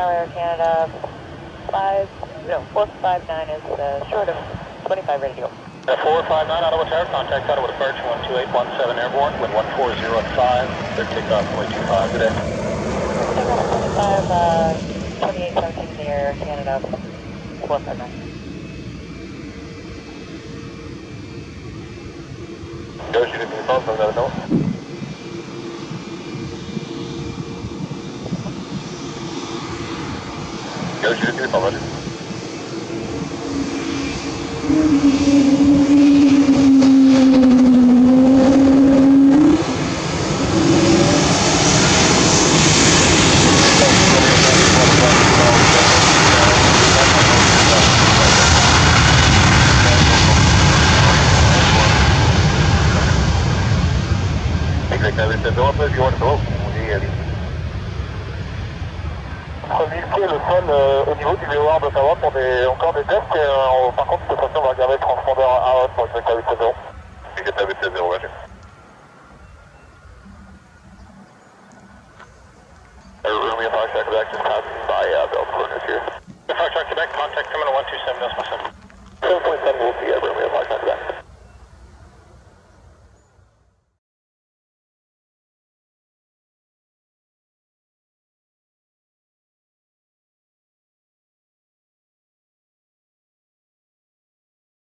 Tower Air Canada 459 is short of 25, ready to go. 459 Ottawa Tower, contact Ottawa departure 12817 airborne, wind 140 at 5, clear takeoff runway 25 today. Takeoff 25, 2817 in the Air Canada 459. Go shoot it in the phone, so let it know. Go shoot it in the phone, roger. If you want to go, on est allé. Premier pied, le sol au niveau du VOR d'Ottawa pour encore des tests. Par contre, cette fois-ci, on va garder le transpondeur à haute pour le CYOW. CYOW, roger. Romeo 5 Quebec, just passing by Bell Corners here. 5 Quebec, contact terminal 127.7.